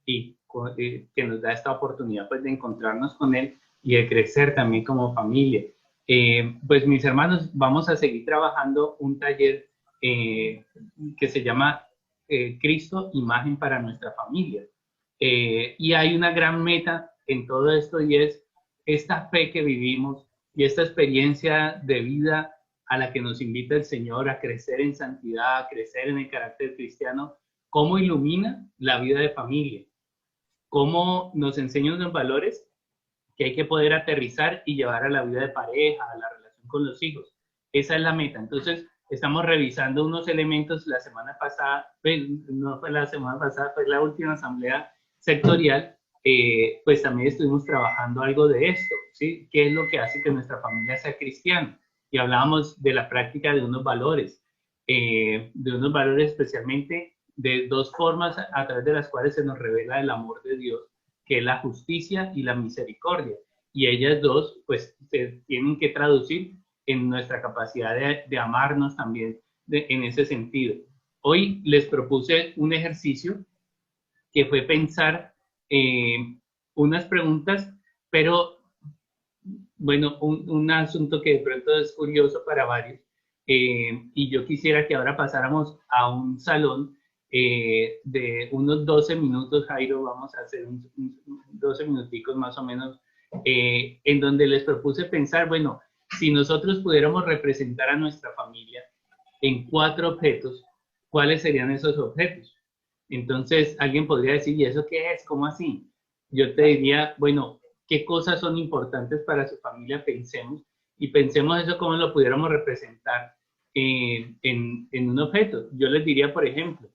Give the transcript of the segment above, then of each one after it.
y que nos da esta oportunidad pues de encontrarnos con él y de crecer también como familia. Pues mis hermanos, vamos a seguir trabajando un taller que se llama Cristo, imagen para nuestra familia. Y hay una gran meta en todo esto y es esta fe que vivimos y esta experiencia de vida a la que nos invita el Señor a crecer en santidad, a crecer en el carácter cristiano, cómo ilumina la vida de familia, cómo nos enseña unos valores que hay que poder aterrizar y llevar a la vida de pareja, a la relación con los hijos. Esa es la meta. Entonces, estamos revisando unos elementos la semana pasada, no fue la semana pasada, fue la última asamblea sectorial, pues también estuvimos trabajando algo de esto, ¿sí? ¿Qué es lo que hace que nuestra familia sea cristiana? Y hablábamos de la práctica de unos valores especialmente de dos formas a través de las cuales se nos revela el amor de Dios, que es la justicia y la misericordia. Y ellas dos, pues, se tienen que traducir en nuestra capacidad de amarnos también en ese sentido. Hoy les propuse un ejercicio que fue pensar unas preguntas, pero bueno, un asunto que de pronto es curioso para varios, y yo quisiera que ahora pasáramos a un salón de unos 12 minutos, Jairo, vamos a hacer 12 minuticos más o menos, en donde les propuse pensar, bueno, si nosotros pudiéramos representar a nuestra familia en 4 objetos, ¿cuáles serían esos objetos? Entonces, alguien podría decir, ¿y eso qué es? ¿Cómo así? Yo te diría, bueno, ¿qué cosas son importantes para su familia? Pensemos, y pensemos eso cómo lo pudiéramos representar en un objeto. Yo les diría, por ejemplo,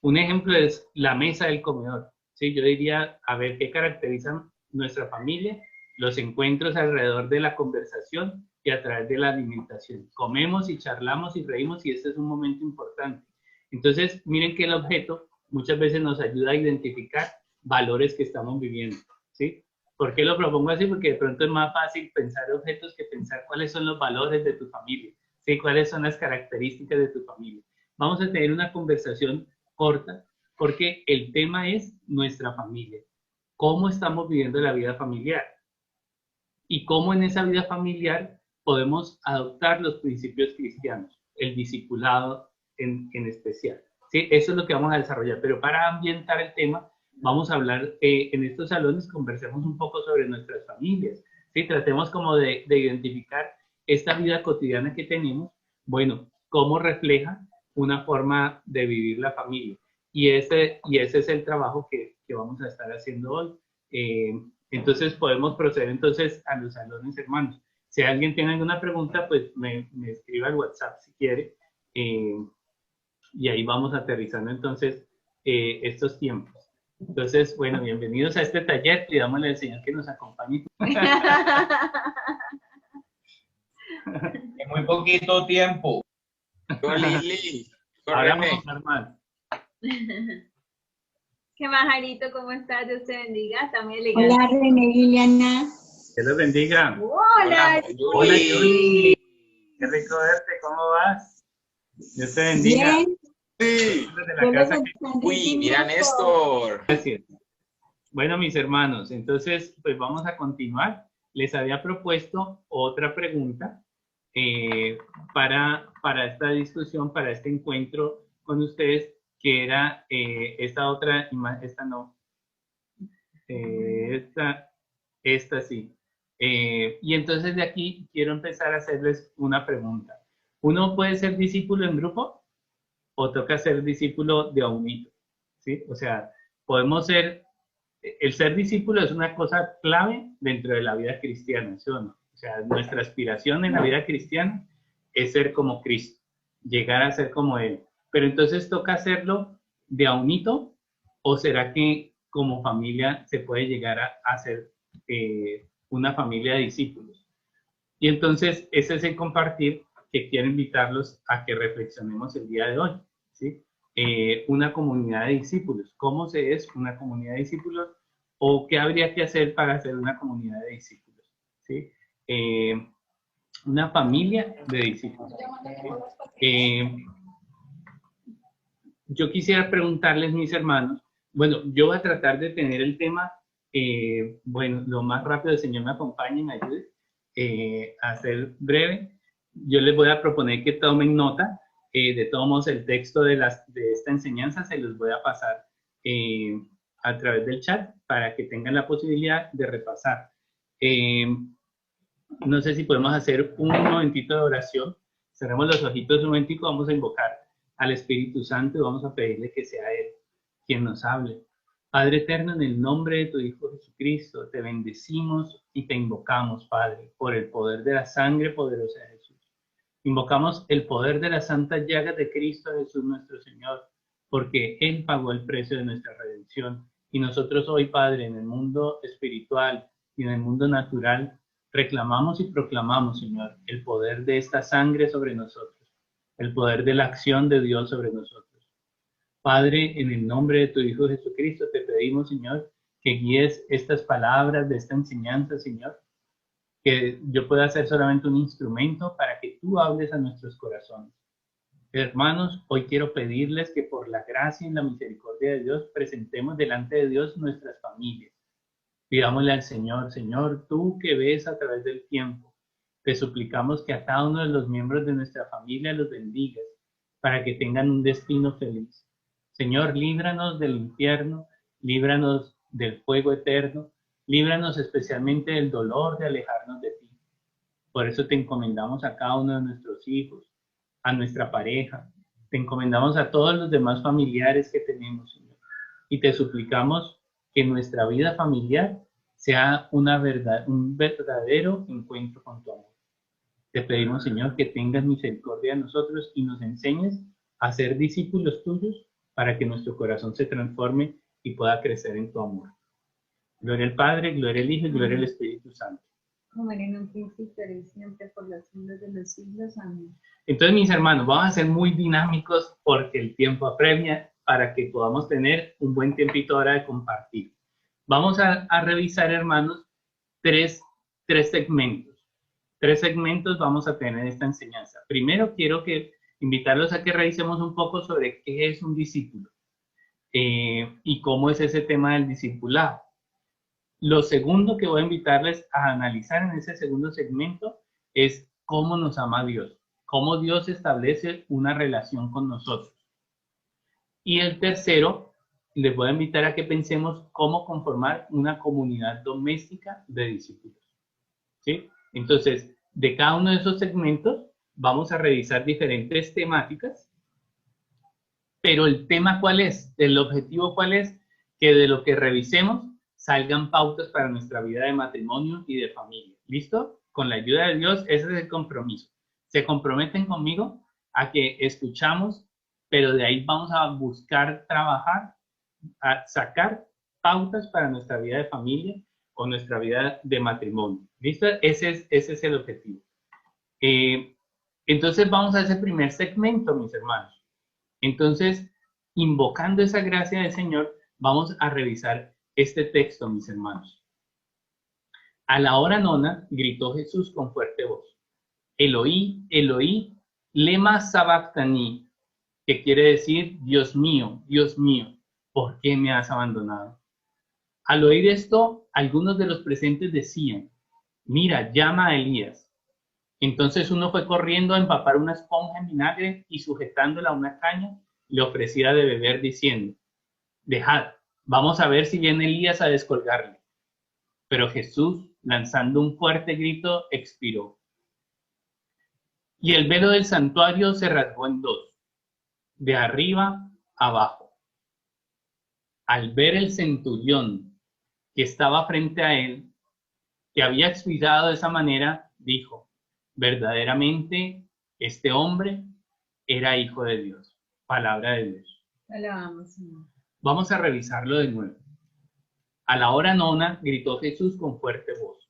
un ejemplo es la mesa del comedor. ¿Sí? Yo diría, a ver, ¿qué caracterizan nuestra familia? Los encuentros alrededor de la conversación y a través de la alimentación. Comemos y charlamos y reímos y este es un momento importante. Entonces, miren que el objeto muchas veces nos ayuda a identificar valores que estamos viviendo. ¿Sí? ¿Por qué lo propongo así? Porque de pronto es más fácil pensar objetos que pensar cuáles son los valores de tu familia. ¿Sí? ¿Cuáles son las características de tu familia? Vamos a tener una conversación corta, porque el tema es nuestra familia. ¿Cómo estamos viviendo la vida familiar? Y cómo en esa vida familiar podemos adoptar los principios cristianos, el discipulado en especial. ¿Sí? Eso es lo que vamos a desarrollar. Pero para ambientar el tema, vamos a hablar en estos salones, conversemos un poco sobre nuestras familias. ¿Sí? Tratemos como de identificar esta vida cotidiana que tenemos, bueno, cómo refleja una forma de vivir la familia. Y ese es el trabajo que vamos a estar haciendo hoy. Entonces podemos proceder entonces a los salones, hermanos. Si alguien tiene alguna pregunta, pues me escribe al WhatsApp si quiere. Y ahí vamos aterrizando entonces estos tiempos. Entonces, bueno, bienvenidos a este taller. Pidámosle al Señor que nos acompañe. En muy poquito tiempo. Lili. Ahora vamos a armar. ¿Qué más, Jarito? ¿Cómo estás? Dios te bendiga. Está muy elegante. Hola, René Liliana. Que los bendiga. Hola. Hola, Yuli. Qué rico verte. ¿Cómo vas? Dios te bendiga. Bien. Sí. Desde la casa. Uy, mira, Néstor. Gracias. Bueno, mis hermanos, entonces, pues vamos a continuar. Les había propuesto otra pregunta para esta discusión, para este encuentro con ustedes, que era esta otra imagen, esta no, esta sí. Y entonces de aquí quiero empezar a hacerles una pregunta. ¿Uno puede ser discípulo en grupo o toca ser discípulo de a unito? ¿Sí? O sea, podemos ser, el ser discípulo es una cosa clave dentro de la vida cristiana, ¿sí o no? O sea, nuestra aspiración en la vida cristiana es ser como Cristo, llegar a ser como Él. Pero entonces toca hacerlo de a unito, o será que como familia se puede llegar a ser una familia de discípulos. Y entonces ese es el compartir que quiero invitarlos a que reflexionemos el día de hoy, ¿sí? Una comunidad de discípulos. ¿Cómo se es una comunidad de discípulos? ¿O qué habría que hacer para ser una comunidad de discípulos? ¿Sí? Una familia de discípulos. Yo quisiera preguntarles, mis hermanos, Bueno, yo voy a tratar de tener el tema, bueno, lo más rápido, el Señor me acompañe y me ayude a ser breve. Yo les voy a proponer que tomen nota. De todos modos, el texto de esta enseñanza se los voy a pasar a través del chat para que tengan la posibilidad de repasar. No sé si podemos hacer un momentito de oración. Cerremos los ojitos un momentico, vamos a invocar al Espíritu Santo y vamos a pedirle que sea Él quien nos hable. Padre eterno, en el nombre de tu Hijo Jesucristo, te bendecimos y te invocamos, Padre, por el poder de la sangre poderosa de Jesús. Invocamos el poder de la santa llaga de Cristo Jesús nuestro Señor, porque Él pagó el precio de nuestra redención. Y nosotros hoy, Padre, en el mundo espiritual y en el mundo natural, reclamamos y proclamamos, Señor, el poder de esta sangre sobre nosotros, el poder de la acción de Dios sobre nosotros. Padre, en el nombre de tu Hijo Jesucristo, te pedimos, Señor, que guíes estas palabras de esta enseñanza, Señor, que yo pueda ser solamente un instrumento para que tú hables a nuestros corazones. Hermanos, hoy quiero pedirles que por la gracia y la misericordia de Dios presentemos delante de Dios nuestras familias. Pidámosle al Señor, Señor, tú que ves a través del tiempo, te suplicamos que a cada uno de los miembros de nuestra familia los bendigas para que tengan un destino feliz. Señor, líbranos del infierno, líbranos del fuego eterno, líbranos especialmente del dolor de alejarnos de ti. Por eso te encomendamos a cada uno de nuestros hijos, a nuestra pareja, te encomendamos a todos los demás familiares que tenemos, Señor, y te suplicamos que nuestra vida familiar sea un verdadero encuentro con tu amor. Te pedimos, Señor, que tengas misericordia de nosotros y nos enseñes a ser discípulos tuyos para que nuestro corazón se transforme y pueda crecer en tu amor. Gloria al Padre, gloria al Hijo y gloria al Espíritu Santo. Como era en un principio, y siempre, por los siglos de los siglos. Amén. Entonces, mis hermanos, vamos a ser muy dinámicos porque el tiempo apremia para que podamos tener un buen tiempito ahora de compartir. Vamos a revisar, hermanos, tres segmentos. Tres segmentos vamos a tener en esta enseñanza. Primero, quiero invitarlos a que revisemos un poco sobre qué es un discípulo y cómo es ese tema del discipulado. Lo segundo que voy a invitarles a analizar en ese segundo segmento es cómo nos ama Dios, cómo Dios establece una relación con nosotros. Y el tercero, les voy a invitar a que pensemos cómo conformar una comunidad doméstica de discípulos. ¿Sí? Entonces, de cada uno de esos segmentos vamos a revisar diferentes temáticas, pero el tema ¿cuál es? El objetivo ¿cuál es? Que de lo que revisemos salgan pautas para nuestra vida de matrimonio y de familia. ¿Listo? Con la ayuda de Dios, ese es el compromiso. ¿Se comprometen conmigo a que escuchamos, pero de ahí vamos a buscar trabajar, a sacar pautas para nuestra vida de familia o nuestra vida de matrimonio? ¿Listo? Ese es el objetivo. Entonces vamos a ese primer segmento, mis hermanos. Entonces, invocando esa gracia del Señor, vamos a revisar este texto, mis hermanos. A la hora nona, gritó Jesús con fuerte voz: Eloí, Eloí, lema sabactani, que quiere decir, Dios mío, ¿por qué me has abandonado? Al oír esto, algunos de los presentes decían: mira, llama a Elías. Entonces uno fue corriendo a empapar una esponja en vinagre y sujetándola a una caña, le ofrecía de beber diciendo: dejad, vamos a ver si viene Elías a descolgarle. Pero Jesús, lanzando un fuerte grito, expiró. Y el velo del santuario se rasgó en dos, de arriba a abajo. Al ver el centurión que estaba frente a él, que había expirado de esa manera, dijo: verdaderamente este hombre era hijo de Dios. Palabra de Dios. Alabamos, Señor. Vamos a revisarlo de nuevo. A la hora nona gritó Jesús con fuerte voz: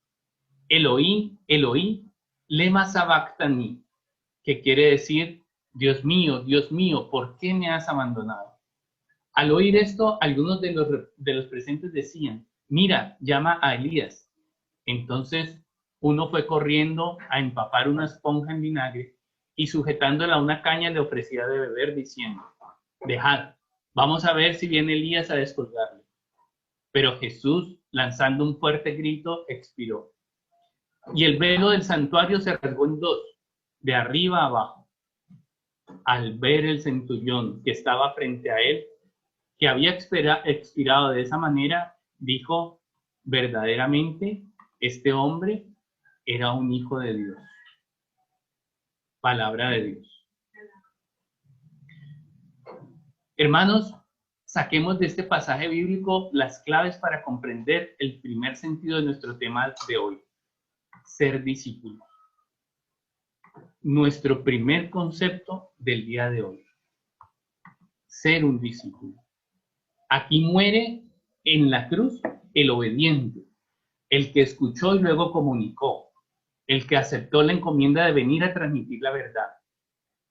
Eloí, Eloí, lema sabactani, que quiere decir: Dios mío, ¿por qué me has abandonado? Al oír esto, algunos de los presentes decían: mira, llama a Elías. Entonces uno fue corriendo a empapar una esponja en vinagre y sujetándola a una caña le ofrecía de beber diciendo: dejad, Vamos a ver si viene Elías a descolgarle. Pero Jesús, lanzando un fuerte grito, expiró. Y el velo del santuario se rasgó en dos, de arriba a abajo. Al ver el centurión que estaba frente a él, que había expirado de esa manera, dijo, verdaderamente, este hombre era un hijo de Dios. Palabra de Dios. Hermanos, saquemos de este pasaje bíblico las claves para comprender el primer sentido de nuestro tema de hoy, ser discípulo. Nuestro primer concepto del día de hoy, ser un discípulo. Aquí muere en la cruz el obediente, el que escuchó y luego comunicó, el que aceptó la encomienda de venir a transmitir la verdad,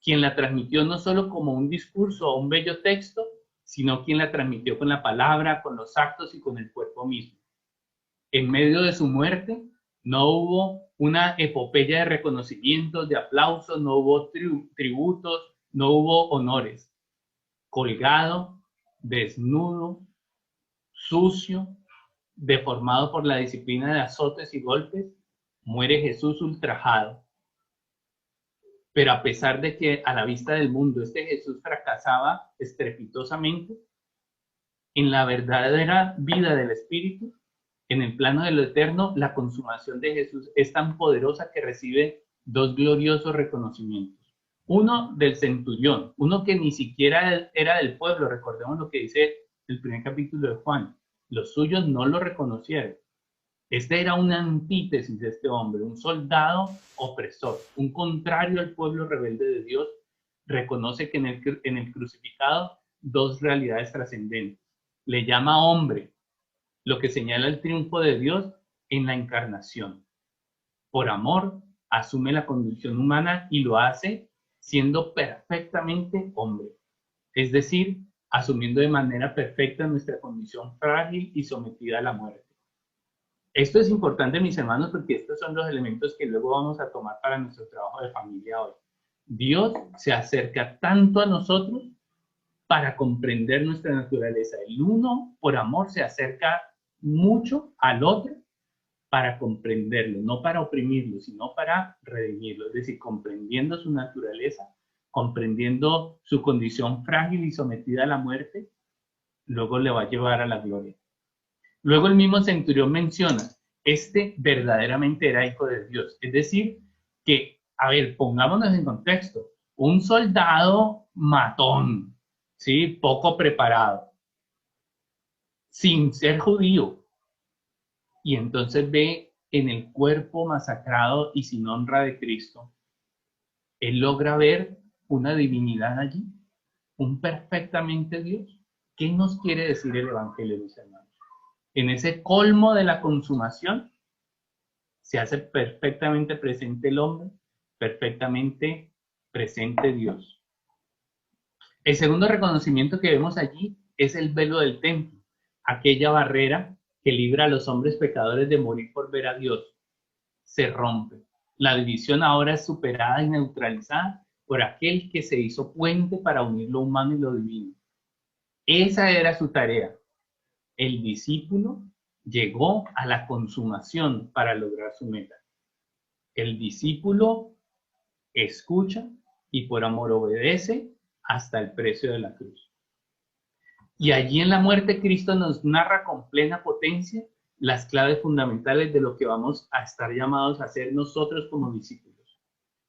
quien la transmitió no solo como un discurso o un bello texto, sino quien la transmitió con la palabra, con los actos y con el cuerpo mismo. En medio de su muerte no hubo una epopeya de reconocimientos, de aplausos, no hubo tributos, no hubo honores. Colgado, desnudo, sucio, deformado por la disciplina de azotes y golpes, muere Jesús ultrajado. Pero a pesar de que a la vista del mundo este Jesús fracasaba estrepitosamente, en la verdadera vida del Espíritu, en el plano de lo eterno, la consumación de Jesús es tan poderosa que recibe dos gloriosos reconocimientos. Uno del centurión, uno que ni siquiera era del pueblo, recordemos lo que dice el primer capítulo de Juan, los suyos no lo reconocieron. Este era una antítesis de este hombre, un soldado opresor, un contrario al pueblo rebelde de Dios. Reconoce que en el crucificado dos realidades trascendentes. Le llama hombre, lo que señala el triunfo de Dios en la encarnación. Por amor, asume la condición humana y lo hace siendo perfectamente hombre. Es decir, asumiendo de manera perfecta nuestra condición frágil y sometida a la muerte. Esto es importante, mis hermanos, porque estos son los elementos que luego vamos a tomar para nuestro trabajo de familia hoy. Dios se acerca tanto a nosotros para comprender nuestra naturaleza. El uno, por amor, se acerca mucho al otro para comprenderlo, no para oprimirlo, sino para redimirlo. Es decir, comprendiendo su naturaleza, comprendiendo su condición frágil y sometida a la muerte, luego le va a llevar a la gloria. Luego el mismo centurión menciona, este verdaderamente era hijo de Dios. Es decir, que, a ver, pongámonos en contexto, un soldado matón, ¿sí? Poco preparado, sin ser judío, y entonces ve en el cuerpo masacrado y sin honra de Cristo, él logra ver una divinidad allí, un perfectamente Dios. ¿Qué nos quiere decir el Evangelio, mis hermanos? En ese colmo de la consumación, se hace perfectamente presente el hombre, perfectamente presente Dios. El segundo reconocimiento que vemos allí es el velo del templo, aquella barrera que libra a los hombres pecadores de morir por ver a Dios. Se rompe. La división ahora es superada y neutralizada por aquel que se hizo puente para unir lo humano y lo divino. Esa era su tarea. El discípulo llegó a la consumación para lograr su meta. El discípulo escucha y por amor obedece hasta el precio de la cruz. Y allí en la muerte Cristo nos narra con plena potencia las claves fundamentales de lo que vamos a estar llamados a hacer nosotros como discípulos.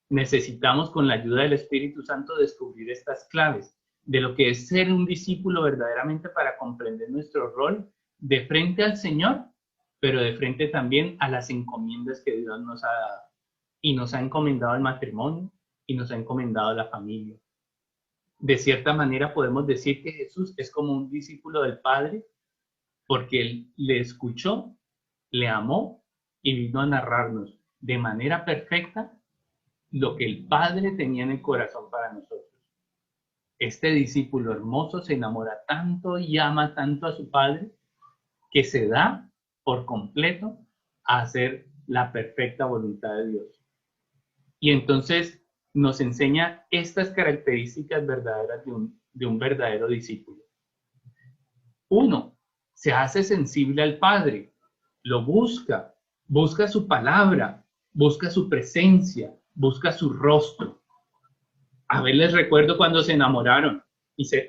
Necesitamos con la ayuda del Espíritu Santo descubrir estas claves de lo que es ser un discípulo verdaderamente para comprender nuestro rol de frente al Señor, pero de frente también a las encomiendas que Dios nos ha dado. Y nos ha encomendado el matrimonio y nos ha encomendado la familia. De cierta manera podemos decir que Jesús es como un discípulo del Padre porque Él le escuchó, le amó y vino a narrarnos de manera perfecta lo que el Padre tenía en el corazón para nosotros. Este discípulo hermoso se enamora tanto y ama tanto a su Padre que se da por completo a hacer la perfecta voluntad de Dios. Y entonces nos enseña estas características verdaderas de un verdadero discípulo. Uno, se hace sensible al Padre, lo busca, busca su palabra, busca su presencia, busca su rostro. A ver, les recuerdo cuando se enamoraron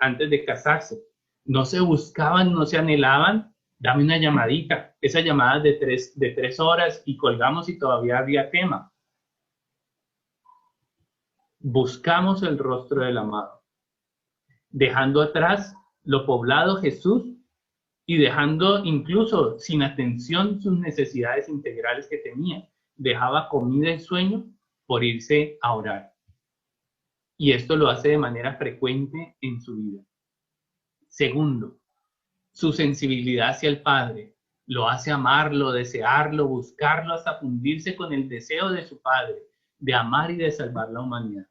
antes de casarse. No se buscaban, no se anhelaban. Dame una llamadita. Esa llamada de tres horas y colgamos y todavía había tema. Buscamos el rostro del amado, dejando atrás lo poblado Jesús y dejando incluso sin atención sus necesidades integrales que tenía. Dejaba comida y sueño por irse a orar. Y esto lo hace de manera frecuente en su vida. Segundo, su sensibilidad hacia el Padre lo hace amarlo, desearlo, buscarlo hasta fundirse con el deseo de su Padre, de amar y de salvar la humanidad.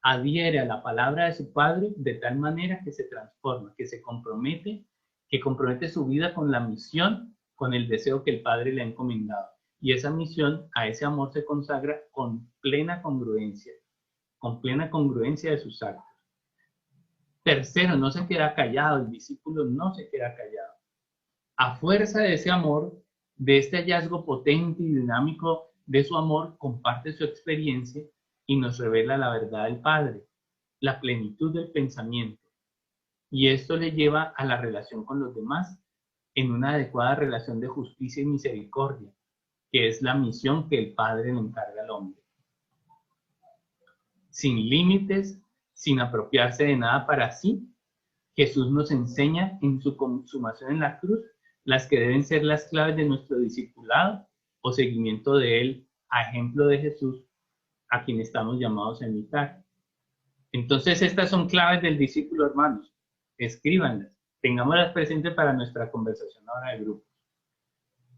Adhiere a la palabra de su Padre de tal manera que se transforma, que compromete su vida con la misión, con el deseo que el Padre le ha encomendado. Y esa misión, a ese amor se consagra con plena congruencia de sus actos. Tercero, no se queda callado, el discípulo no se queda callado. A fuerza de ese amor, de este hallazgo potente y dinámico de su amor, comparte su experiencia y nos revela la verdad del Padre, la plenitud del pensamiento. Y esto le lleva a la relación con los demás en una adecuada relación de justicia y misericordia, que es la misión que el Padre le encarga al hombre. Sin límites, sin apropiarse de nada para sí, Jesús nos enseña en su consumación en la cruz las que deben ser las claves de nuestro discipulado o seguimiento de Él, a ejemplo de Jesús, a quien estamos llamados a imitar. Entonces, estas son claves del discípulo, hermanos. Escríbanlas, tengámoslas presentes para nuestra conversación ahora de grupo.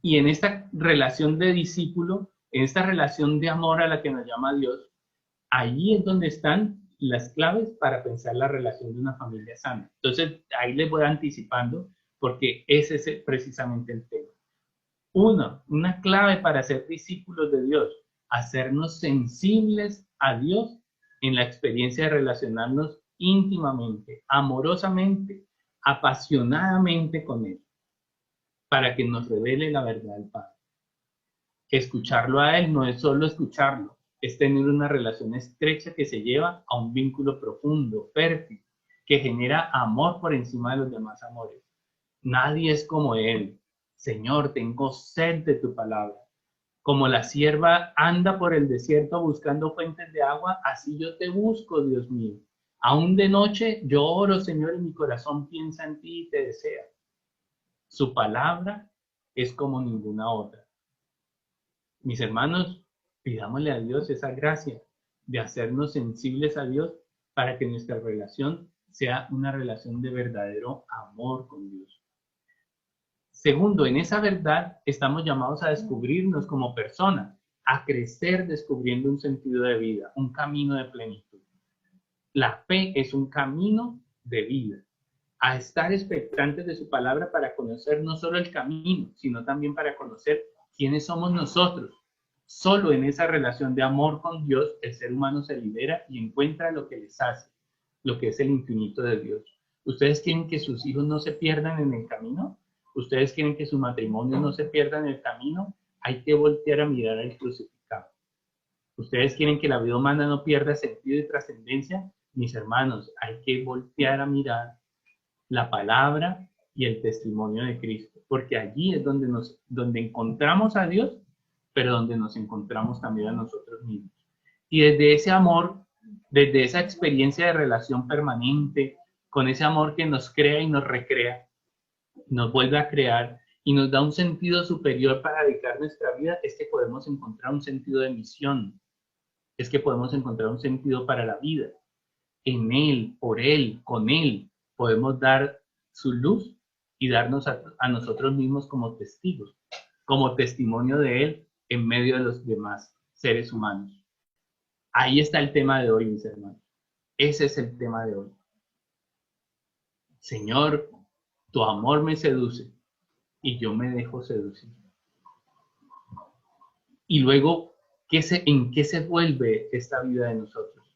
Y en esta relación de discípulo, en esta relación de amor a la que nos llama Dios, allí es donde están las claves para pensar la relación de una familia sana. Entonces, ahí les voy anticipando, porque ese es precisamente el tema. Una clave para ser discípulos de Dios, hacernos sensibles a Dios en la experiencia de relacionarnos íntimamente, amorosamente, apasionadamente con Él, para que nos revele la verdad del Padre. Escucharlo a Él no es solo escucharlo, es tener una relación estrecha que se lleva a un vínculo profundo, fértil, que genera amor por encima de los demás amores. Nadie es como Él. Señor, tengo sed de tu palabra. Como la sierva anda por el desierto buscando fuentes de agua, así yo te busco, Dios mío. Aún de noche yo oro, Señor, y mi corazón piensa en ti y te desea. Su palabra es como ninguna otra. Mis hermanos, pidámosle a Dios esa gracia de hacernos sensibles a Dios para que nuestra relación sea una relación de verdadero amor con Dios. Segundo, en esa verdad estamos llamados a descubrirnos como personas, a crecer descubriendo un sentido de vida, un camino de plenitud. La fe es un camino de vida, a estar expectantes de su palabra para conocer no solo el camino, sino también para conocer quiénes somos nosotros. Solo en esa relación de amor con Dios, el ser humano se libera y encuentra lo que les hace, lo que es el infinito de Dios. ¿Ustedes quieren que sus hijos no se pierdan en el camino? ¿Ustedes quieren que su matrimonio no se pierda en el camino? Hay que voltear a mirar al crucificado. ¿Ustedes quieren que la vida humana no pierda sentido y trascendencia? Mis hermanos, hay que voltear a mirar la palabra y el testimonio de Cristo, porque allí es donde encontramos a Dios, pero donde nos encontramos también a nosotros mismos. Y desde ese amor, desde esa experiencia de relación permanente, con ese amor que nos crea y nos recrea, nos vuelve a crear y nos da un sentido superior para dedicar nuestra vida, es que podemos encontrar un sentido de misión, es que podemos encontrar un sentido para la vida. En Él, por Él, con Él, podemos dar su luz y darnos a nosotros mismos como testigos, como testimonio de Él en medio de los demás seres humanos. Ahí está el tema de hoy, mis hermanos. Ese es el tema de hoy. Señor, tu amor me seduce y yo me dejo seducir. Y luego, ¿en qué se vuelve esta vida de nosotros?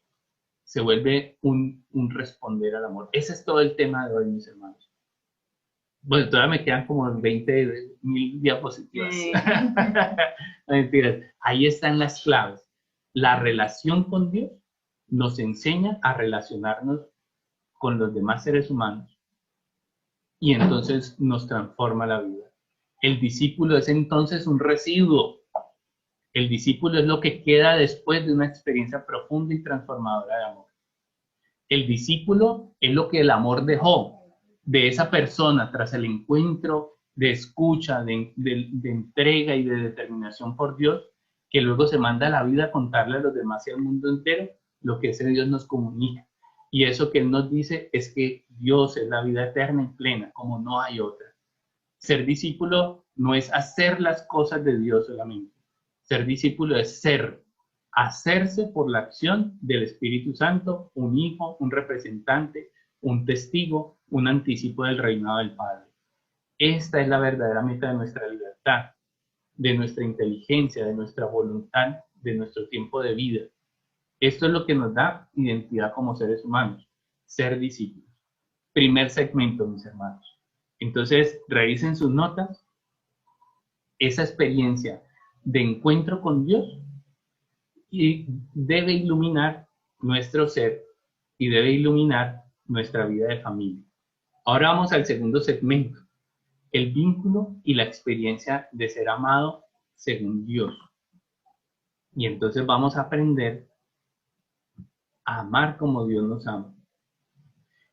Se vuelve un responder al amor. Ese es todo el tema de hoy, mis hermanos. Bueno, todavía me quedan como 20.000 diapositivas. Sí. No, mentiras. Ahí están las claves. La relación con Dios nos enseña a relacionarnos con los demás seres humanos y entonces nos transforma la vida. El discípulo es entonces un residuo. El discípulo es lo que queda después de una experiencia profunda y transformadora de amor. El discípulo es lo que el amor dejó de esa persona tras el encuentro de escucha, de entrega y de determinación por Dios, que luego se manda a la vida a contarle a los demás y al mundo entero lo que ese Dios nos comunica. Y eso que Él nos dice es que Dios es la vida eterna y plena, como no hay otra. Ser discípulo no es hacer las cosas de Dios solamente. Ser discípulo es ser, hacerse por la acción del Espíritu Santo, un hijo, un representante, un testigo, un anticipo del reinado del Padre. Esta es la verdadera meta de nuestra libertad, de nuestra inteligencia, de nuestra voluntad, de nuestro tiempo de vida. Esto es lo que nos da identidad como seres humanos, ser discípulos. Primer segmento, mis hermanos. Entonces, revisen sus notas. Esa experiencia de encuentro con Dios y debe iluminar nuestro ser y debe iluminar nuestra vida de familia. Ahora vamos al segundo segmento, el vínculo y la experiencia de ser amado según Dios. Y entonces vamos a aprender a amar como Dios nos ama.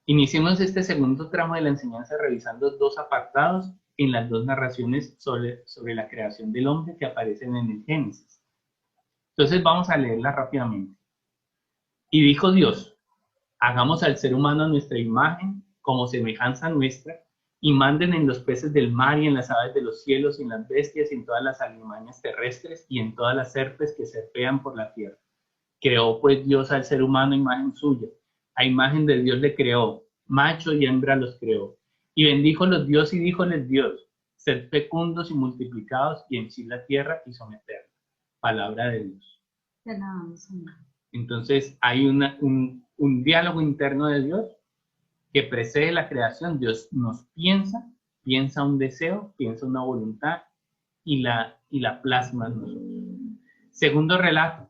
Iniciemos este segundo tramo de la enseñanza revisando dos apartados en las dos narraciones sobre la creación del hombre que aparecen en el Génesis. Entonces vamos a leerla rápidamente. Y dijo Dios, hagamos al ser humano a nuestra imagen, como semejanza nuestra, y manden en los peces del mar y en las aves de los cielos y en las bestias y en todas las alimañas terrestres y en todas las serpes que serpean por la tierra. Creó pues Dios al ser humano a imagen suya. A imagen de Dios le creó, macho y hembra los creó. Y bendíjolos Dios y díjoles Dios, sed fecundos y multiplicados y henchid la tierra y someterla. Palabra de Dios. Entonces hay un diálogo interno de Dios que precede la creación. Dios nos piensa un deseo, piensa una voluntad y la plasma en nosotros. Segundo relato.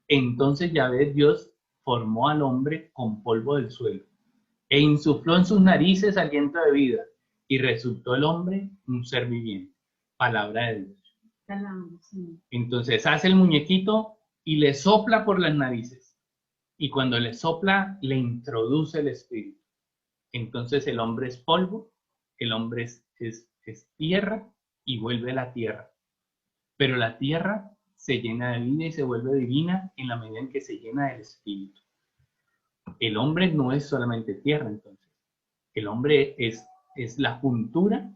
Entonces Yahvé Dios formó al hombre con polvo del suelo e insufló en sus narices aliento de vida y resultó el hombre un ser viviente. Palabra de Dios. Entonces hace el muñequito y le sopla por las narices y cuando le sopla le introduce el espíritu. Entonces el hombre es polvo, el hombre es tierra y vuelve a la tierra. Pero la tierra se llena de vida y se vuelve divina en la medida en que se llena del espíritu. El hombre no es solamente tierra, entonces. El hombre es la juntura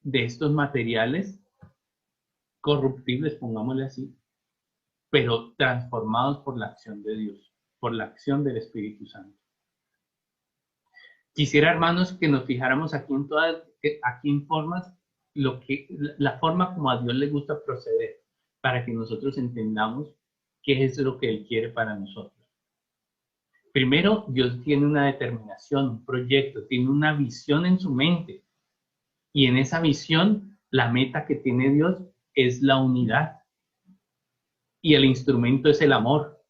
de estos materiales corruptibles, pongámosle así, pero transformados por la acción de Dios, por la acción del Espíritu Santo. Quisiera, hermanos, que nos fijáramos aquí en formas, la forma como a Dios le gusta proceder, para que nosotros entendamos qué es lo que Él quiere para nosotros. Primero, Dios tiene una determinación, un proyecto, tiene una visión en su mente. Y en esa visión, la meta que tiene Dios es la unidad. Y el instrumento es el amor.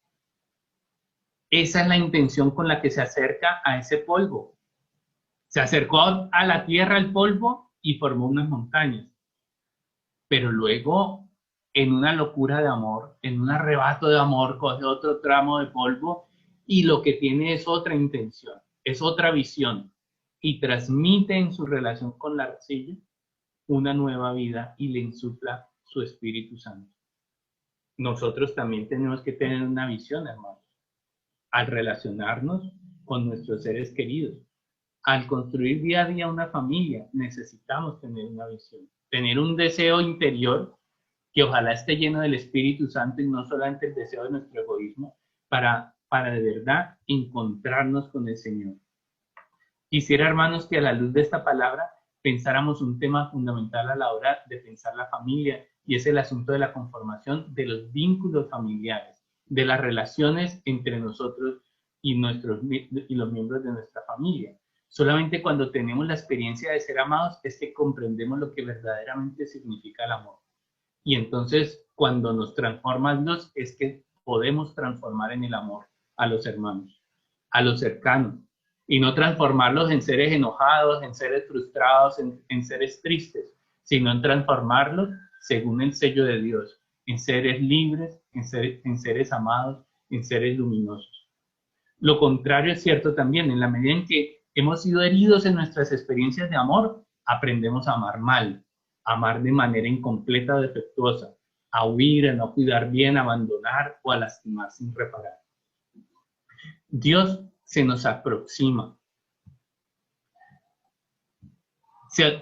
Esa es la intención con la que se acerca a ese polvo. Se acercó a la tierra el polvo y formó unas montañas. Pero luego, en una locura de amor, en un arrebato de amor, coge otro tramo de polvo y lo que tiene es otra intención, es otra visión. Y transmite en su relación con la arcilla una nueva vida y le insufla su Espíritu Santo. Nosotros también tenemos que tener una visión, hermanos, al relacionarnos con nuestros seres queridos. Al construir día a día una familia, necesitamos tener una visión, tener un deseo interior que ojalá esté lleno del Espíritu Santo y no solamente el deseo de nuestro egoísmo, para de verdad encontrarnos con el Señor. Quisiera, hermanos, que a la luz de esta palabra pensáramos un tema fundamental a la hora de pensar la familia, y es el asunto de la conformación de los vínculos familiares, de las relaciones entre nosotros y los miembros de nuestra familia. Solamente cuando tenemos la experiencia de ser amados es que comprendemos lo que verdaderamente significa el amor. Y entonces, cuando nos transforma Dios, es que podemos transformar en el amor a los hermanos, a los cercanos, y no transformarlos en seres enojados, en seres frustrados, en seres tristes, sino en transformarlos según el sello de Dios, en seres libres, en seres amados, en seres luminosos. Lo contrario es cierto también, en la medida en que hemos sido heridos en nuestras experiencias de amor, aprendemos a amar mal, a amar de manera incompleta o defectuosa, a huir, a no cuidar bien, a abandonar o a lastimar sin reparar. Dios se nos aproxima.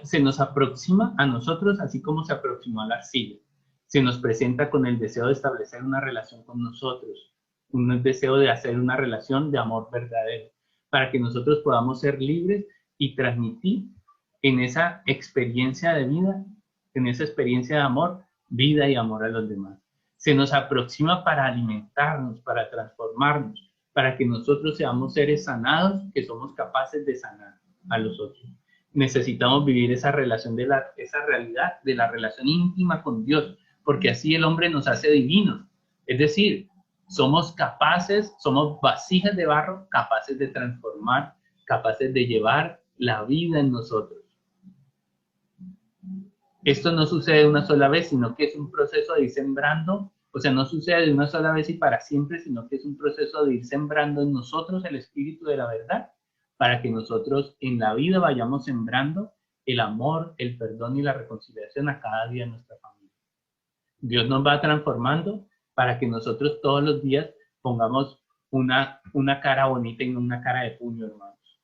Se nos aproxima a nosotros así como se aproximó a la arcilla. Se nos presenta con el deseo de establecer una relación con nosotros, un deseo de hacer una relación de amor verdadero, para que nosotros podamos ser libres y transmitir en esa experiencia de vida, en esa experiencia de amor, vida y amor a los demás. Se nos aproxima para alimentarnos, para transformarnos, para que nosotros seamos seres sanados, que somos capaces de sanar a los otros. Necesitamos vivir esa relación esa realidad de la relación íntima con Dios, porque así el hombre nos hace divinos. Es decir, somos capaces, somos vasijas de barro, capaces de transformar, capaces de llevar la vida en nosotros. Esto no sucede una sola vez, sino que es un proceso de ir sembrando, o sea, no sucede de una sola vez y para siempre, sino que es un proceso de ir sembrando en nosotros el espíritu de la verdad, para que nosotros en la vida vayamos sembrando el amor, el perdón y la reconciliación a cada día de nuestra familia. Dios nos va transformando para que nosotros todos los días pongamos una cara bonita y no una cara de puño, hermanos.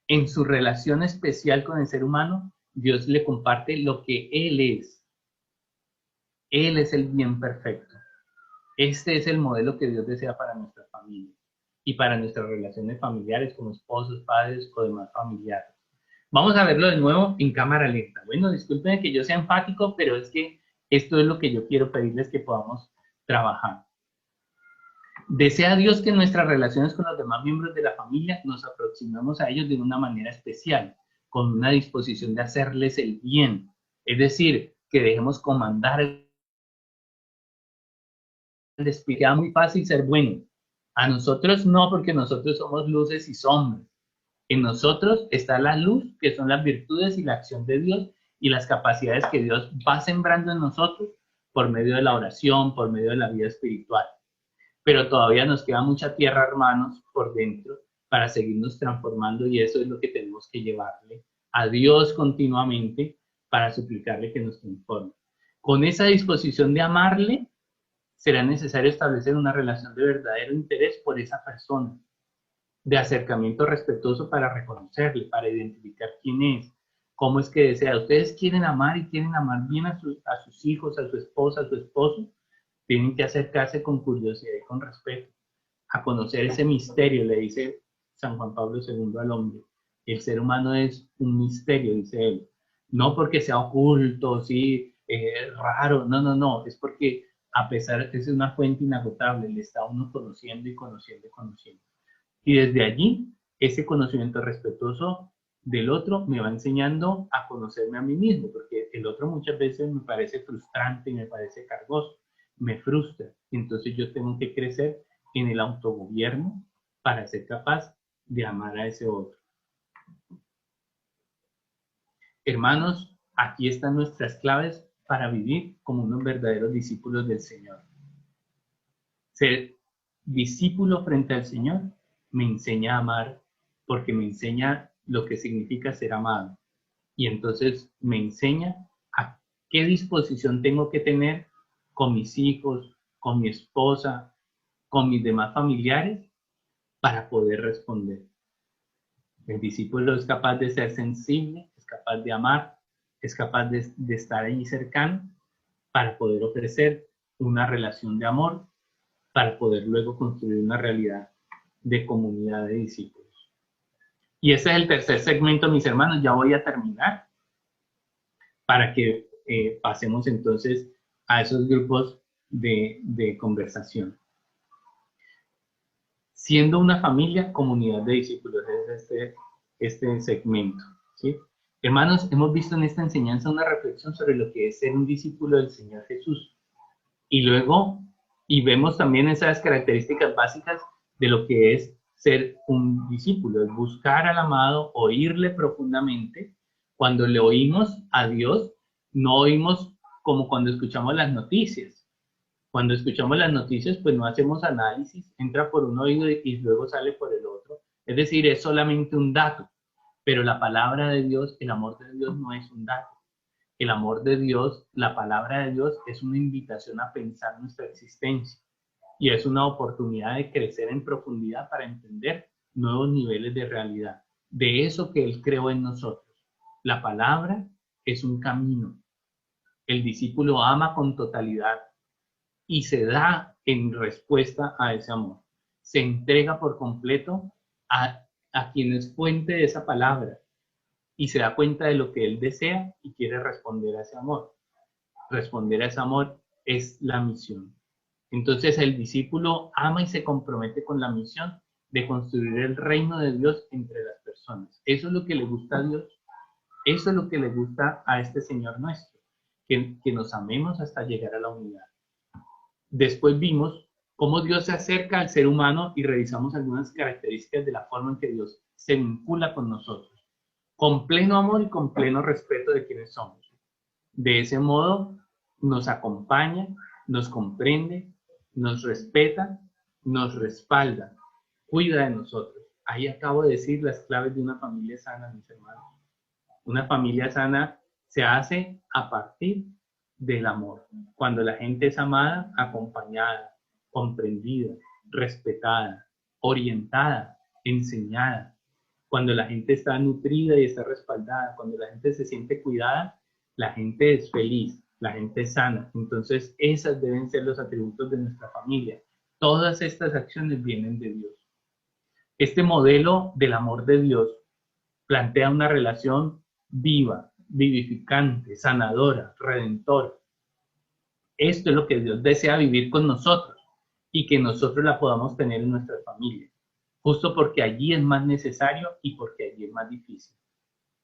En su relación especial con el ser humano, Dios le comparte lo que Él es. Él es el bien perfecto. Este es el modelo que Dios desea para nuestra familia y para nuestras relaciones familiares como esposos, padres o demás familiares. Vamos a verlo de nuevo en cámara lenta. Bueno, disculpen que yo sea enfático, pero es que esto es lo que yo quiero pedirles que podamos trabajar. Desea Dios que en nuestras relaciones con los demás miembros de la familia nos aproximemos a ellos de una manera especial, con una disposición de hacerles el bien. Es decir, que dejemos comandar. Les queda muy fácil ser bueno. A nosotros no, porque nosotros somos luces y sombras. En nosotros está la luz, que son las virtudes y la acción de Dios y las capacidades que Dios va sembrando en nosotros por medio de la oración, por medio de la vida espiritual. Pero todavía nos queda mucha tierra, hermanos, por dentro para seguirnos transformando y eso es lo que tenemos que llevarle a Dios continuamente para suplicarle que nos transforme. Con esa disposición de amarle, será necesario establecer una relación de verdadero interés por esa persona, de acercamiento respetuoso para reconocerle, para identificar quién es, cómo es que desea. Ustedes quieren amar y quieren amar bien a sus hijos, a su esposa, a su esposo, tienen que acercarse con curiosidad y con respeto, a conocer ese misterio, le dice San Juan Pablo II al hombre. El ser humano es un misterio, dice él. No porque sea oculto, sí, raro, no, es porque a pesar de que es una fuente inagotable, le está uno conociendo y conociendo y conociendo. Y desde allí, ese conocimiento respetuoso del otro me va enseñando a conocerme a mí mismo, porque el otro muchas veces me parece frustrante y me parece cargoso, me frustra. Entonces yo tengo que crecer en el autogobierno para ser capaz de amar a ese otro. Hermanos, aquí están nuestras claves para vivir como unos verdaderos discípulos del Señor. Ser discípulo frente al Señor me enseña a amar porque me enseña lo que significa ser amado. Y entonces me enseña a qué disposición tengo que tener con mis hijos, con mi esposa, con mis demás familiares para poder responder. El discípulo es capaz de ser sensible, es capaz de amar, es capaz de estar ahí cercano para poder ofrecer una relación de amor, para poder luego construir una realidad de comunidad de discípulos. Y ese es el tercer segmento, mis hermanos. Ya voy a terminar para que pasemos entonces a esos grupos de conversación. Siendo una familia, comunidad de discípulos, es este segmento, ¿sí? Hermanos, hemos visto en esta enseñanza una reflexión sobre lo que es ser un discípulo del Señor Jesús. Y luego, y vemos también esas características básicas de lo que es ser un discípulo, es buscar al amado, oírle profundamente. Cuando le oímos a Dios, no oímos como cuando escuchamos las noticias. Cuando escuchamos las noticias, pues no hacemos análisis, entra por un oído y luego sale por el otro. Es decir, es solamente un dato. Pero la palabra de Dios, el amor de Dios no es un dato. El amor de Dios, la palabra de Dios es una invitación a pensar nuestra existencia y es una oportunidad de crecer en profundidad para entender nuevos niveles de realidad, de eso que Él creó en nosotros. La palabra es un camino. El discípulo ama con totalidad y se da en respuesta a ese amor. Se entrega por completo a quien es fuente de esa palabra y se da cuenta de lo que él desea y quiere responder a ese amor. Responder a ese amor es la misión. Entonces el discípulo ama y se compromete con la misión de construir el reino de Dios entre las personas. Eso es lo que le gusta a Dios. Eso es lo que le gusta a este Señor nuestro, que nos amemos hasta llegar a la unidad. Después vimos cómo Dios se acerca al ser humano y revisamos algunas características de la forma en que Dios se vincula con nosotros, con pleno amor y con pleno respeto de quienes somos. De ese modo nos acompaña, nos comprende, nos respeta, nos respalda, cuida de nosotros. Ahí acabo de decir las claves de una familia sana, mis hermanos. Una familia sana se hace a partir del amor. Cuando la gente es amada, acompañada, comprendida, respetada, orientada, enseñada. Cuando la gente está nutrida y está respaldada, cuando la gente se siente cuidada, la gente es feliz, la gente es sana. Entonces, esas deben ser los atributos de nuestra familia. Todas estas acciones vienen de Dios. Este modelo del amor de Dios plantea una relación viva, vivificante, sanadora, redentora. Esto es lo que Dios desea vivir con nosotros y que nosotros la podamos tener en nuestra familia, justo porque allí es más necesario y porque allí es más difícil.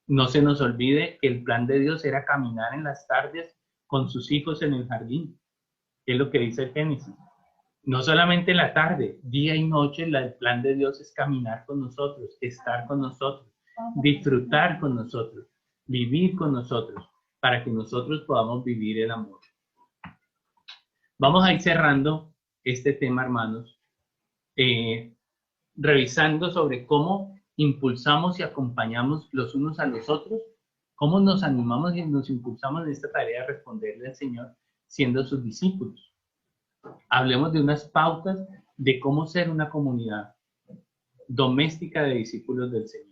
No se nos olvide que el plan de Dios era caminar en las tardes con sus hijos en el jardín, que es lo que dice el Génesis. No solamente en la tarde, día y noche, el plan de Dios es caminar con nosotros, estar con nosotros, disfrutar con nosotros, vivir con nosotros, para que nosotros podamos vivir el amor. Vamos a ir cerrando este tema, hermanos, revisando sobre cómo impulsamos y acompañamos los unos a los otros, cómo nos animamos y nos impulsamos en esta tarea de responderle al Señor siendo sus discípulos. Hablemos de unas pautas de cómo ser una comunidad doméstica de discípulos del Señor.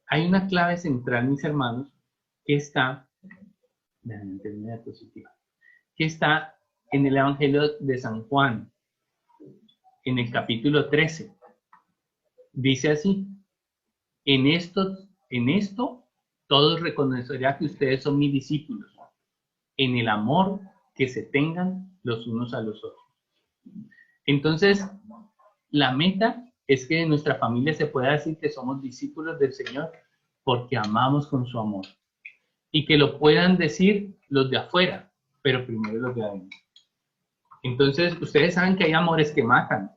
Hay una clave central, mis hermanos, que está en el Evangelio de San Juan, en el capítulo 13. Dice así: en esto todos reconocerán que ustedes son mis discípulos, en el amor que se tengan los unos a los otros. Entonces, la meta es que en nuestra familia se pueda decir que somos discípulos del Señor porque amamos con su amor. Y que lo puedan decir los de afuera, pero primero los de adentro. Entonces, ustedes saben que hay amores que matan,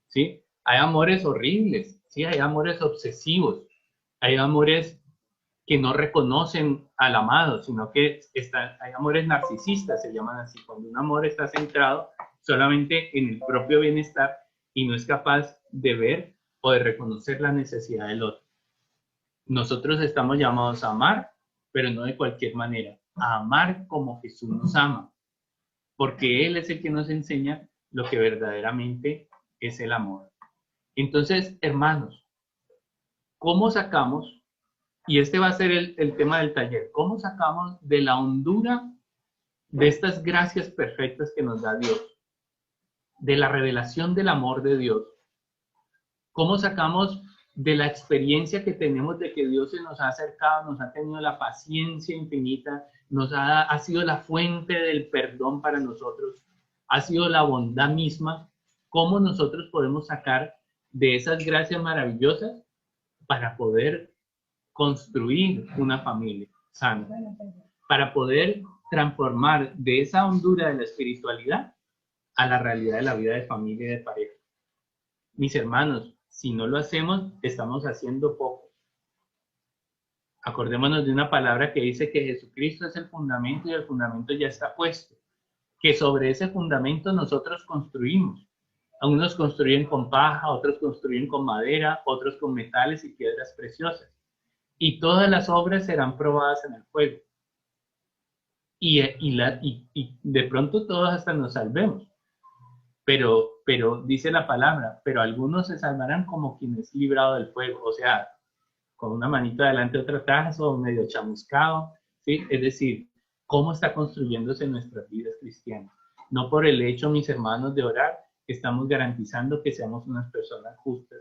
¿sí? Hay amores horribles, ¿sí? Hay amores obsesivos, hay amores que no reconocen al amado, sino que hay amores narcisistas, se llaman así, cuando un amor está centrado solamente en el propio bienestar y no es capaz de ver o de reconocer la necesidad del otro. Nosotros estamos llamados a amar, pero no de cualquier manera, a amar como Jesús nos ama, porque Él es el que nos enseña lo que verdaderamente es el amor. Entonces, hermanos, ¿cómo sacamos? Y este va a ser el tema del taller. ¿Cómo sacamos de la hondura de estas gracias perfectas que nos da Dios, de la revelación del amor de Dios? ¿Cómo sacamos de la experiencia que tenemos de que Dios se nos ha acercado, nos ha tenido la paciencia infinita, ha sido la fuente del perdón para nosotros, ha sido la bondad misma? cómo nosotros podemos sacar de esas gracias maravillosas para poder construir una familia sana, para poder transformar de esa hondura de la espiritualidad a la realidad de la vida de familia y de pareja. Mis hermanos, si no lo hacemos, estamos haciendo poco. Acordémonos de una palabra que dice que Jesucristo es el fundamento y el fundamento ya está puesto, que sobre ese fundamento nosotros construimos. Algunos construyen con paja, otros construyen con madera, otros con metales y piedras preciosas. Y todas las obras serán probadas en el fuego. Y de pronto todos hasta nos salvemos. Pero dice la palabra, pero algunos se salvarán como quien es librado del fuego. O sea, con una manito adelante, otra atrás, o medio chamuscado, ¿sí? Es decir, cómo está construyéndose nuestras vidas cristianas. No por el hecho, mis hermanos, de orar, estamos garantizando que seamos unas personas justas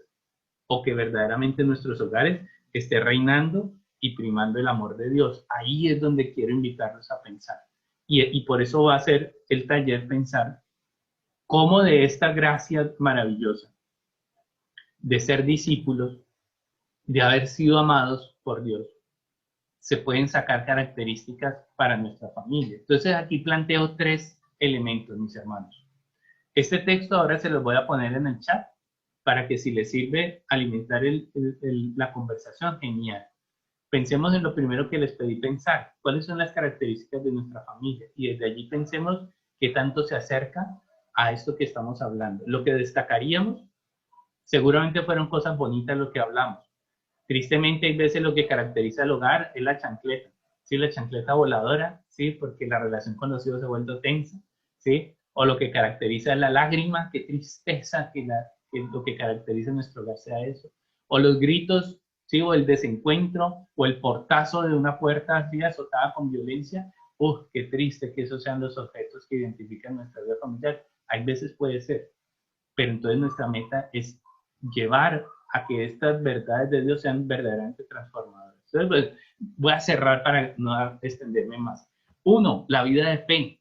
o que verdaderamente en nuestros hogares esté reinando y primando el amor de Dios. Ahí es donde quiero invitarlos a pensar. Y por eso va a ser el taller pensar cómo de esta gracia maravillosa de ser discípulos, de haber sido amados por Dios, se pueden sacar características para nuestra familia. Entonces aquí planteo 3 elementos, mis hermanos. Este texto ahora se los voy a poner en el chat para que si les sirve alimentar la conversación, genial. Pensemos en lo primero que les pedí pensar. ¿Cuáles son las características de nuestra familia? Y desde allí pensemos qué tanto se acerca a esto que estamos hablando. Lo que destacaríamos, seguramente fueron cosas bonitas lo que hablamos. Tristemente, hay veces lo que caracteriza el hogar es la chancleta. ¿Sí? La chancleta voladora, ¿sí? Porque la relación con los hijos se ha vuelto tensa, ¿sí? O lo que caracteriza es la lágrima, qué tristeza que lo que caracteriza nuestro hogar sea eso. O los gritos, ¿sí? O el desencuentro, o el portazo de una puerta así azotada con violencia. Qué triste que esos sean los objetos que identifican nuestra vida familiar. Hay veces puede ser, pero entonces nuestra meta es llevar a que estas verdades de Dios sean verdaderamente transformadoras. Entonces, pues, voy a cerrar para no extenderme más. 1, la vida de fe.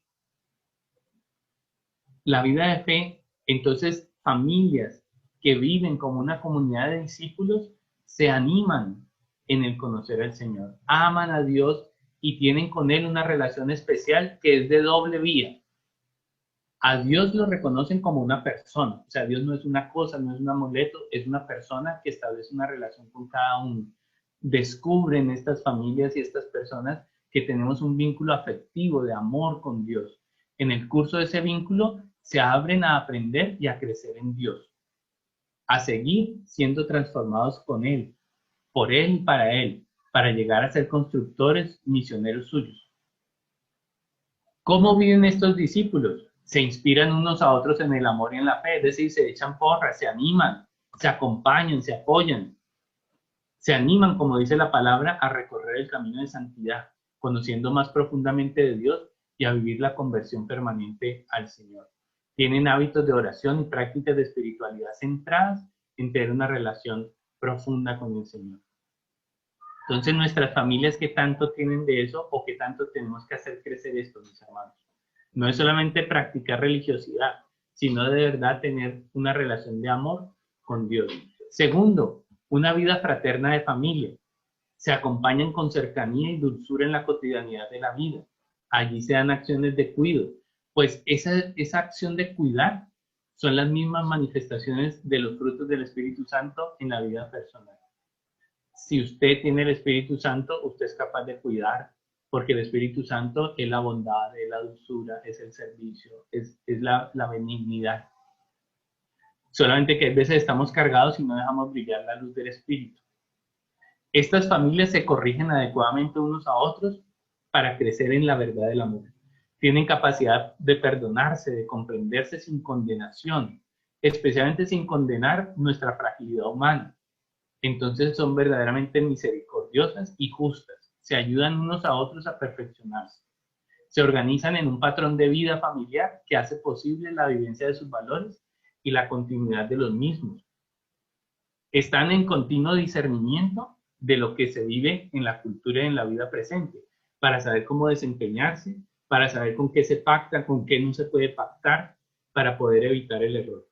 La vida de fe, entonces, familias que viven como una comunidad de discípulos se animan en el conocer al Señor, aman a Dios y tienen con Él una relación especial que es de doble vía. A Dios lo reconocen como una persona, o sea, Dios no es una cosa, no es un amuleto, es una persona que establece una relación con cada uno. Descubren estas familias y estas personas que tenemos un vínculo afectivo de amor con Dios. En el curso de ese vínculo se abren a aprender y a crecer en Dios, a seguir siendo transformados con Él, por Él y para llegar a ser constructores, misioneros suyos. ¿Cómo viven estos discípulos? Se inspiran unos a otros en el amor y en la fe, es decir, se echan porras, se animan, se acompañan, se apoyan, se animan, como dice la palabra, a recorrer el camino de santidad, conociendo más profundamente de Dios y a vivir la conversión permanente al Señor. Tienen hábitos de oración y prácticas de espiritualidad centradas en tener una relación profunda con el Señor. Entonces, nuestras familias, ¿qué tanto tienen de eso o qué tanto tenemos que hacer crecer esto, mis hermanos? No es solamente practicar religiosidad, sino de verdad tener una relación de amor con Dios. Segundo, una vida fraterna de familia. Se acompañan con cercanía y dulzura en la cotidianidad de la vida. Allí se dan acciones de cuidado. Pues esa acción de cuidar son las mismas manifestaciones de los frutos del Espíritu Santo en la vida personal. Si usted tiene el Espíritu Santo, usted es capaz de cuidar, porque el Espíritu Santo es la bondad, es la dulzura, es el servicio, es la benignidad. Solamente que a veces estamos cargados y no dejamos brillar la luz del Espíritu. Estas familias se corrigen adecuadamente unos a otros para crecer en la verdad del amor. Tienen capacidad de perdonarse, de comprenderse sin condenación, especialmente sin condenar nuestra fragilidad humana. Entonces son verdaderamente misericordiosas y justas. Se ayudan unos a otros a perfeccionarse. Se organizan en un patrón de vida familiar que hace posible la vivencia de sus valores y la continuidad de los mismos. Están en continuo discernimiento de lo que se vive en la cultura y en la vida presente, para saber cómo desempeñarse, para saber con qué se pacta, con qué no se puede pactar, para poder evitar el error.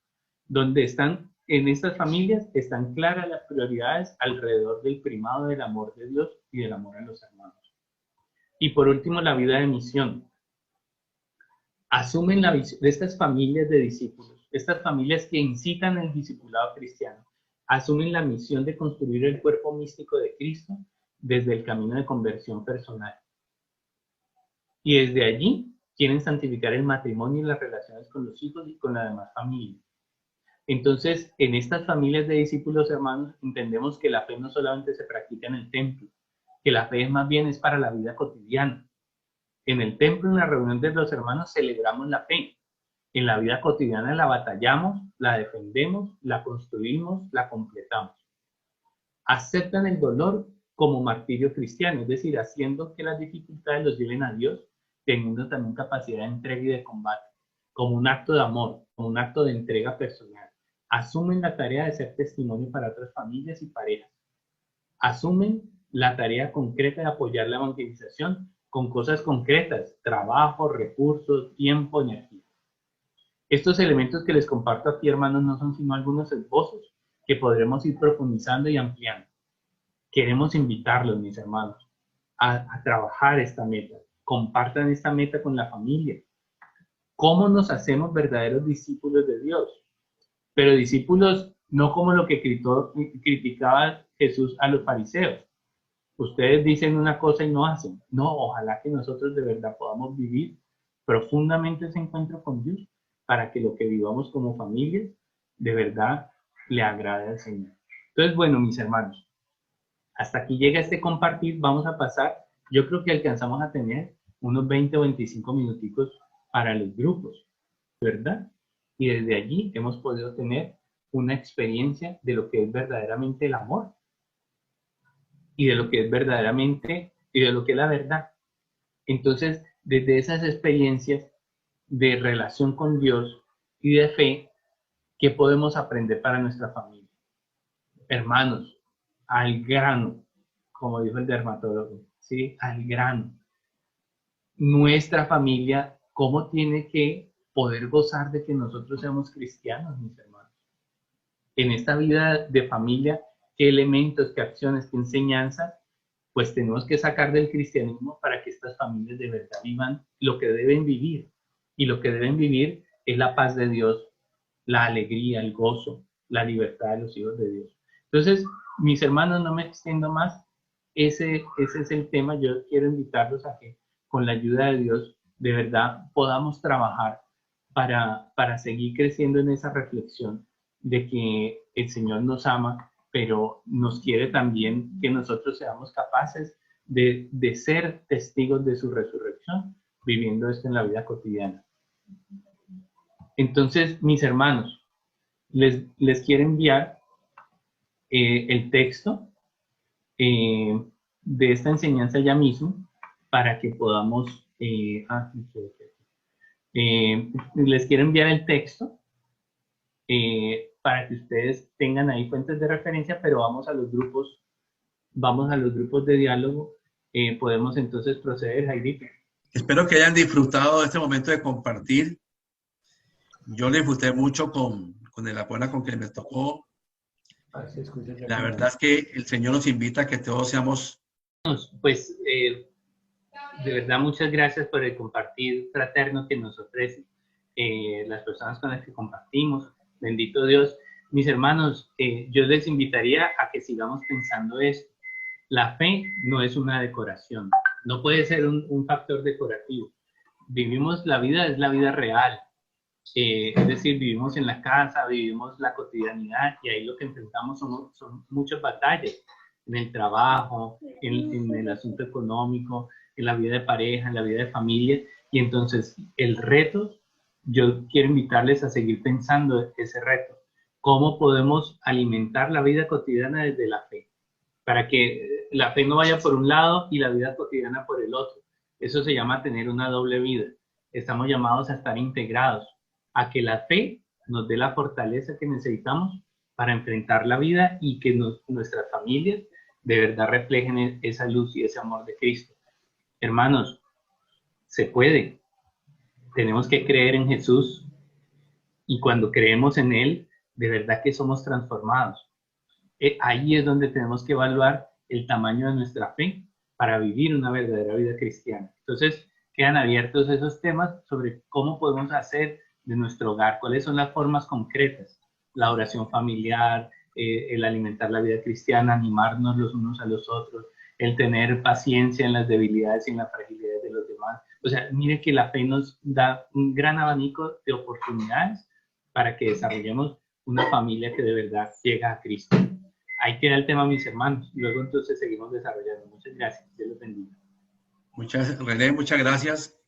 donde están, en estas familias, están claras las prioridades alrededor del primado del amor de Dios y del amor a los hermanos. Y por último, la vida de misión. Asumen la visión de estas familias de discípulos, estas familias que incitan el discipulado cristiano, asumen la misión de construir el cuerpo místico de Cristo desde el camino de conversión personal. Y desde allí quieren santificar el matrimonio y las relaciones con los hijos y con la demás familia. Entonces, en estas familias de discípulos, hermanos, entendemos que la fe no solamente se practica en el templo, que la fe más bien es para la vida cotidiana. En el templo, en la reunión de los hermanos, celebramos la fe. En la vida cotidiana la batallamos, la defendemos, la construimos, la completamos. Aceptan el dolor como martirio cristiano, es decir, haciendo que las dificultades los lleven a Dios, teniendo también capacidad de entrega y de combate, como un acto de amor, como un acto de entrega personal. Asumen la tarea de ser testimonio para otras familias y parejas. Asumen la tarea concreta de apoyar la evangelización con cosas concretas, trabajo, recursos, tiempo, energía. Estos elementos que les comparto aquí, hermanos, no son sino algunos esbozos que podremos ir profundizando y ampliando. Queremos invitarlos, mis hermanos, a trabajar esta meta. Compartan esta meta con la familia. ¿Cómo nos hacemos verdaderos discípulos de Dios? Pero discípulos no como lo que criticaba Jesús a los fariseos. Ustedes dicen una cosa y no hacen. No, ojalá que nosotros de verdad podamos vivir profundamente ese encuentro con Dios para que lo que vivamos como familia de verdad le agrade al Señor. Entonces, bueno, mis hermanos, hasta aquí llega este compartir. Vamos a pasar, yo creo que alcanzamos a tener unos 20 o 25 minuticos para los grupos, ¿verdad? Y desde allí hemos podido tener una experiencia de lo que es verdaderamente el amor y de lo que es verdaderamente y de lo que es la verdad. Entonces, desde esas experiencias de relación con Dios y de fe, ¿qué podemos aprender para nuestra familia? Hermanos, al grano, como dijo el dermatólogo, ¿sí? Al grano. Nuestra familia, ¿cómo tiene que poder gozar de que nosotros seamos cristianos, mis hermanos? En esta vida de familia, ¿qué elementos, qué acciones, qué enseñanzas, pues tenemos que sacar del cristianismo para que estas familias de verdad vivan lo que deben vivir? Y lo que deben vivir es la paz de Dios, la alegría, el gozo, la libertad de los hijos de Dios. Entonces, mis hermanos, no me extiendo más. Ese es el tema. Yo quiero invitarlos a que con la ayuda de Dios de verdad podamos trabajar para seguir creciendo en esa reflexión de que el Señor nos ama, pero nos quiere también que nosotros seamos capaces de ser testigos de su resurrección, viviendo esto en la vida cotidiana. Entonces, mis hermanos, les quiero enviar el texto de esta enseñanza ya mismo para que podamos... les quiero enviar el texto para que ustedes tengan ahí fuentes de referencia, pero vamos a los grupos de diálogo. Podemos entonces proceder, Jairito. Espero que hayan disfrutado de este momento de compartir. Yo les disfruté mucho con la buena con que me tocó. La verdad es que el Señor nos invita a que todos seamos... Pues de verdad muchas gracias por el compartir fraterno que nos ofrece las personas con las que compartimos. Bendito Dios. Mis hermanos, yo les invitaría a que sigamos pensando esto. La fe no es una decoración, no puede ser un factor decorativo. Vivimos la vida, es la vida real. Es decir, vivimos en la casa, vivimos la cotidianidad y ahí lo que enfrentamos son muchas batallas en el trabajo, en el asunto económico, en la vida de pareja, en la vida de familia. Y entonces el reto, yo quiero invitarles a seguir pensando ese reto. ¿Cómo podemos alimentar la vida cotidiana desde la fe? Para que la fe no vaya por un lado y la vida cotidiana por el otro. Eso se llama tener una doble vida. Estamos llamados a estar integrados, a que la fe nos dé la fortaleza que necesitamos para enfrentar la vida y que nuestras familias de verdad reflejen esa luz y ese amor de Cristo. Hermanos, se puede. Tenemos que creer en Jesús y cuando creemos en Él, de verdad que somos transformados. Ahí es donde tenemos que evaluar el tamaño de nuestra fe para vivir una verdadera vida cristiana. Entonces, quedan abiertos esos temas sobre cómo podemos hacer de nuestro hogar, cuáles son las formas concretas, la oración familiar, el alimentar la vida cristiana, animarnos los unos a los otros, el tener paciencia en las debilidades y en las fragilidades de los demás. O sea, mire que la fe nos da un gran abanico de oportunidades para que desarrollemos una familia que de verdad llega a Cristo. Ahí queda el tema, mis hermanos. Luego entonces seguimos desarrollando. Muchas gracias. Dios los bendiga. René, muchas gracias.